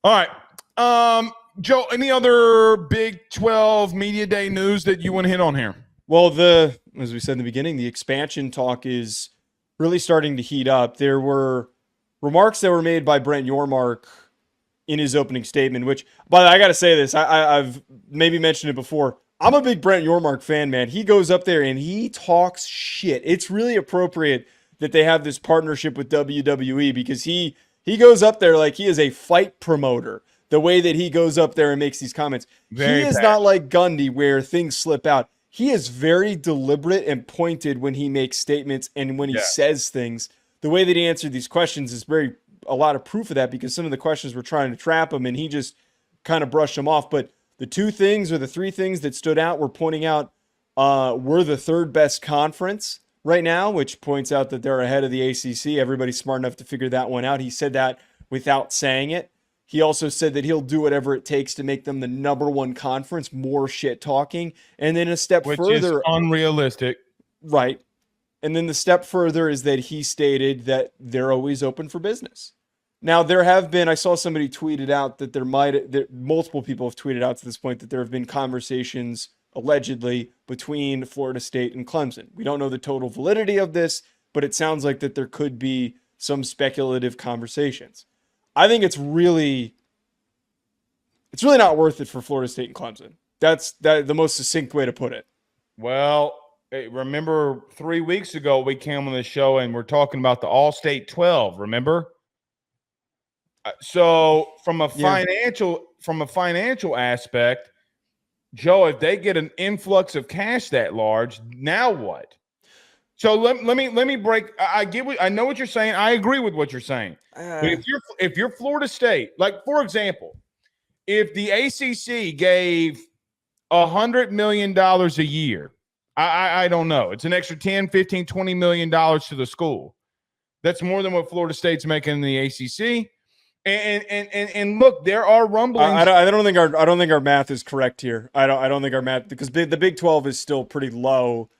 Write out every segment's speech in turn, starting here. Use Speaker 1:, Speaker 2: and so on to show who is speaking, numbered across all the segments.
Speaker 1: All right. Joe, any other Big 12 Media Day news that you want to hit on here?
Speaker 2: Well, as we said in the beginning, the expansion talk is really starting to heat up. There were remarks that were made by Brent Yormark in his opening statement, which, but I got to say this, I've maybe mentioned it before. I'm a big Brent Yormark fan, man. He goes up there and he talks shit. It's really appropriate that they have this partnership with WWE because he goes up there like he is a fight promoter. The way that he goes up there and makes these comments. He is not like Gundy where things slip out. He is very deliberate and pointed when he makes statements and when he says things. The way that he answered these questions is a lot of proof of that because some of the questions were trying to trap him and he just kind of brushed them off. But the two things or the three things that stood out were pointing out we're the third best conference right now, which points out that they're ahead of the ACC. Everybody's smart enough to figure that one out. He said that without saying it. He also said that he'll do whatever it takes to make them the number one conference, more shit talking. And then a step further.
Speaker 1: Which is unrealistic.
Speaker 2: Right. And then the step further is that he stated that they're always open for business. Now, there have been, I saw somebody tweeted out that multiple people have tweeted out to this point that there have been conversations allegedly between Florida State and Clemson. We don't know the total validity of this, but it sounds like that there could be some speculative conversations. I think it's really not worth it for Florida State and Clemson. That's the most succinct way to put it.
Speaker 1: Well, remember 3 weeks ago we came on the show and we're talking about the All-State 12, remember? So from a financial aspect, Joe, if they get an influx of cash that large, now what? So let me break. I know what you're saying. I agree with what you're saying. But if you're Florida State, like for example, if the ACC gave $100 million a year, I don't know. It's an extra 10, 15, 20 million dollars to the school. That's more than what Florida State's making in the ACC. And look, there are rumblings.
Speaker 2: I don't think our math is correct here. I don't think our math, because the Big 12 is still pretty low.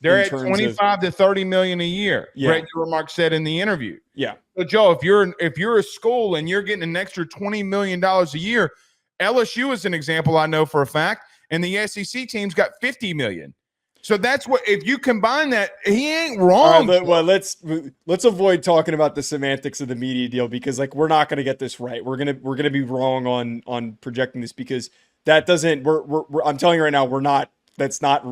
Speaker 1: They're at 25 to 30 million a year.
Speaker 2: Yeah.
Speaker 1: Brent Yormark said in the interview.
Speaker 2: Yeah.
Speaker 1: So Joe, if you're a school and you're getting an extra $20 million a year, LSU is an example I know for a fact, and the SEC team's got 50 million. So that's what, if you combine that, he ain't wrong.
Speaker 2: All right, well, let's avoid talking about the semantics of the media deal because like we're not going to get this right. We're gonna be wrong on projecting this because that doesn't. I'm telling you right now, we're not. That's not.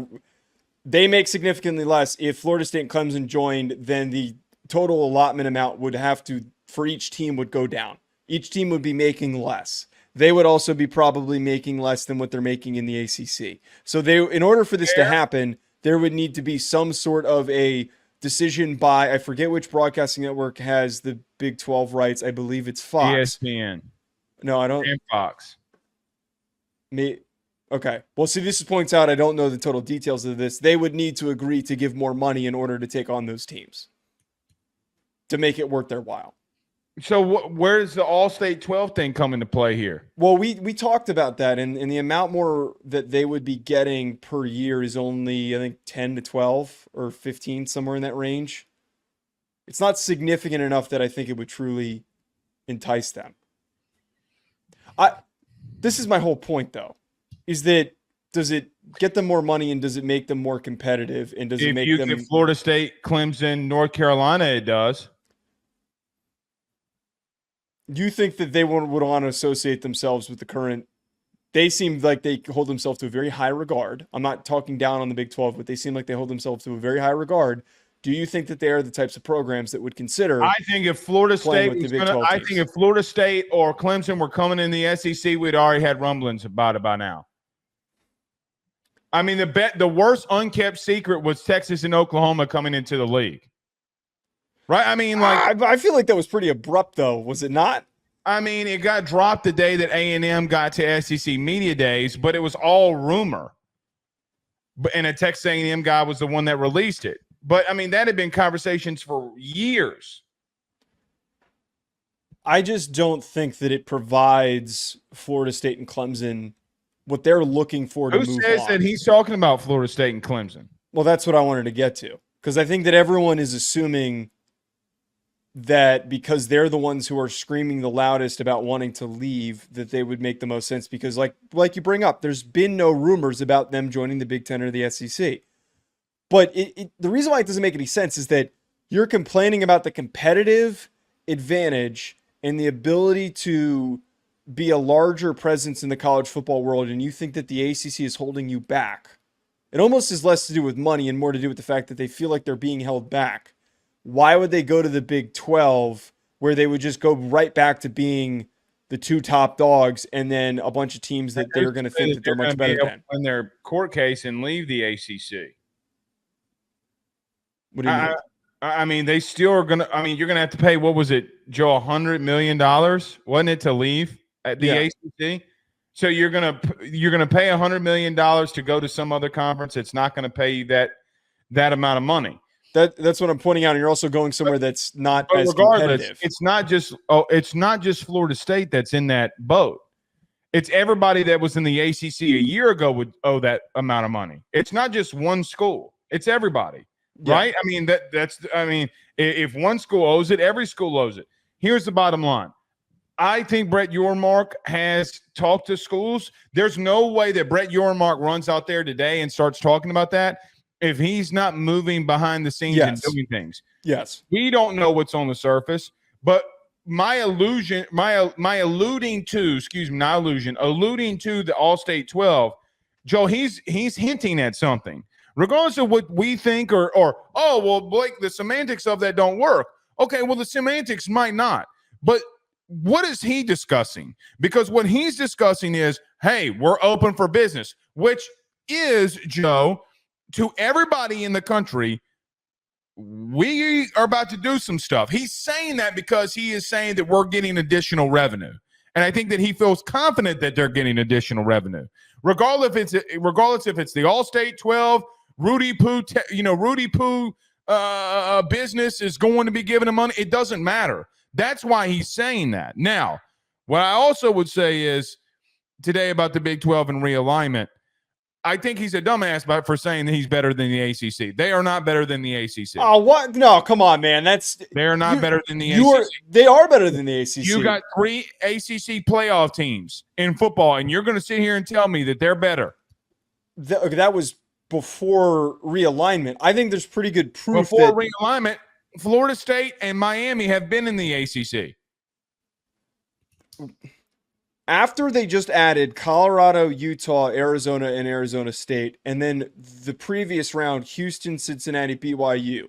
Speaker 2: They make significantly less. If Florida State and Clemson joined, then the total allotment amount would have to, for each team, would go down. Each team would be making less. They would also be probably making less than what they're making in the ACC. So in order for this to happen, there would need to be some sort of a decision by, I forget which broadcasting network has the Big 12 rights. I believe it's Fox.
Speaker 1: ESPN.
Speaker 2: No, I don't.
Speaker 1: And Fox.
Speaker 2: Okay. Well, see, this points out I don't know the total details of this. They would need to agree to give more money in order to take on those teams to make it worth their while.
Speaker 1: So where does the All-State 12 thing come into play here?
Speaker 2: Well, we talked about that, and the amount more that they would be getting per year is only, I think, 10 to 12 or 15, somewhere in that range. It's not significant enough that I think it would truly entice them. This is my whole point, though. Is that, does it get them more money and does it make them more competitive? And does it make them...
Speaker 1: If Florida State, Clemson, North Carolina, it does.
Speaker 2: Do you think that they would want to associate themselves with the current... They seem like they hold themselves to a very high regard. I'm not talking down on the Big 12, but they seem like they hold themselves to a very high regard. Do you think that they are the types of programs that would consider...
Speaker 1: I think if Florida State if Florida State or Clemson were coming in the SEC, we'd already had rumblings about it by now. I mean, the worst unkept secret was Texas and Oklahoma coming into the league. Right? I mean, like
Speaker 2: I feel like that was pretty abrupt, though. Was it not?
Speaker 1: I mean, it got dropped the day that A&M got to SEC Media Days, but it was all rumor. And a Texas A&M guy was the one that released it. But, I mean, that had been conversations for years.
Speaker 2: I just don't think that it provides Florida State and Clemson what they're looking for to move on.
Speaker 1: Who says that he's talking about Florida State and Clemson?
Speaker 2: Well, that's what I wanted to get to. Because I think that everyone is assuming that because they're the ones who are screaming the loudest about wanting to leave, that they would make the most sense because like you bring up, there's been no rumors about them joining the Big Ten or the SEC. But the reason why it doesn't make any sense is that you're complaining about the competitive advantage and the ability to be a larger presence in the college football world, and you think that the ACC is holding you back. It almost has less to do with money and more to do with the fact that they feel like they're being held back. Why would they go to the Big 12 where they would just go right back to being the two top dogs and then a bunch of teams that they're going to think that they're much better than?
Speaker 1: In their court case and leave the ACC.
Speaker 2: What do you mean?
Speaker 1: I mean, they still are going to. I mean, you're going to have to pay. What was it, Joe? $100 million, wasn't it, to leave at the ACC? So you're gonna pay $100 million to go to some other conference. It's not going to pay you that amount of money.
Speaker 2: That's what I'm pointing out. And you're also going somewhere that's not as competitive.
Speaker 1: It's not just Florida State that's in that boat. It's everybody that was in the ACC a year ago would owe that amount of money. It's not just one school. It's everybody. Yeah. Right? I mean, if one school owes it, every school owes it. Here's the bottom line. I think Brent Yormark has talked to schools. There's no way that Brent Yormark runs out there today and starts talking about that if he's not moving behind the scenes and doing things.
Speaker 2: Yes.
Speaker 1: We don't know what's on the surface, but alluding to the All-State 12, Joe, he's hinting at something. Regardless of what we think Blake, the semantics of that don't work. Okay, well, the semantics might not. But what is he discussing? Because what he's discussing is, hey, we're open for business, which is, Joe, to everybody in the country, we are about to do some stuff. He's saying that because he is saying that we're getting additional revenue. And I think that he feels confident that they're getting additional revenue. Regardless if it's the All-State 12, Rudy Poo business is going to be giving him money. It doesn't matter. That's why he's saying that. Now, what I also would say is today about the Big 12 and realignment, I think he's a dumbass for saying that he's better than the ACC. They are not better than the ACC.
Speaker 2: Oh, what? No, come on, man.
Speaker 1: They are not better than the ACC.
Speaker 2: They are better than the ACC.
Speaker 1: You got 3 ACC playoff teams in football, and you're going to sit here and tell me that they're better.
Speaker 2: That was before realignment. I think there's pretty good proof
Speaker 1: before realignment. Florida State and Miami have been in the ACC.
Speaker 2: After they just added Colorado, Utah, Arizona, and Arizona State, and then the previous round, Houston, Cincinnati, BYU,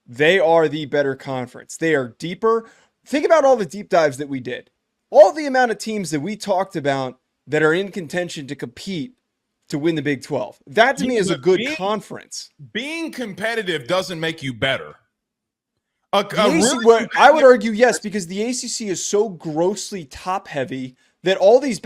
Speaker 2: they are the better conference. They are deeper. Think about all the deep dives that we did. All the amount of teams that we talked about that are in contention to compete to win the Big 12. That to me is a good conference.
Speaker 1: Being competitive doesn't make you better.
Speaker 2: I would argue yes, because the ACC is so grossly top heavy that all these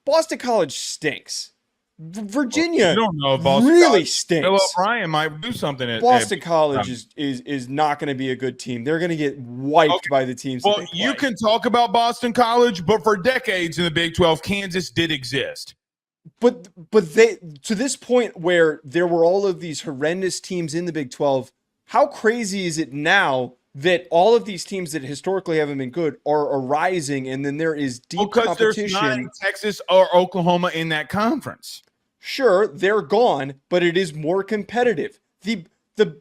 Speaker 2: Boston College stinks. Virginia you don't know if Boston really College stinks.
Speaker 1: Bill O'Brien might do something at
Speaker 2: Boston College is not going to be a good team. They're going to get wiped by the teams.
Speaker 1: Well, you can talk about Boston College, but for decades in the Big 12, Kansas did exist.
Speaker 2: But they, to this point where there were all of these horrendous teams in the Big 12, how crazy is it now that all of these teams that historically haven't been good are arising, and then there is deep competition?
Speaker 1: There's not Texas or Oklahoma in that conference.
Speaker 2: Sure, they're gone, but it is more competitive. The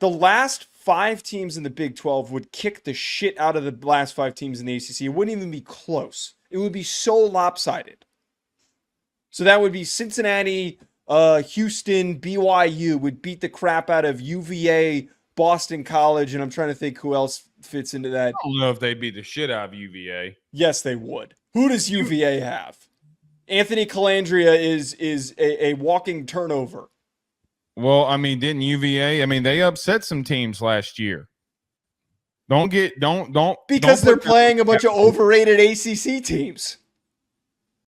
Speaker 2: last 5 teams in the Big 12 would kick the shit out of the last 5 teams in the ACC. It wouldn't even be close. It would be so lopsided. So that would be Cincinnati, Houston, BYU would beat the crap out of UVA, Boston College, and I'm trying to think who else fits into that.
Speaker 1: I don't know if they beat the shit out of UVA.
Speaker 2: Yes, they would. Who does UVA have? Anthony Calandria is a walking turnover.
Speaker 1: Well, I mean, didn't UVA? I mean, they upset some teams last year.
Speaker 2: Because they're playing a bunch of overrated ACC teams.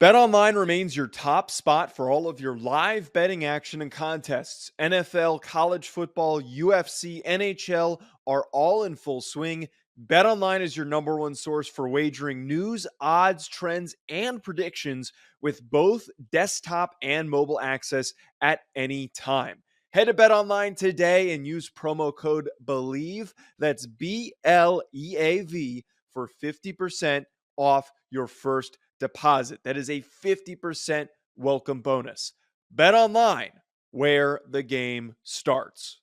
Speaker 2: BetOnline remains your top spot for all of your live betting action and contests. NFL, college football, UFC, NHL are all in full swing. BetOnline is your #1 source for wagering news, odds, trends, and predictions with both desktop and mobile access at any time.
Speaker 3: Head to BetOnline today and use promo code BELIEVE. That's BLEAV for 50% off your first deposit. That is a 50% welcome bonus. BetOnline, where the game starts.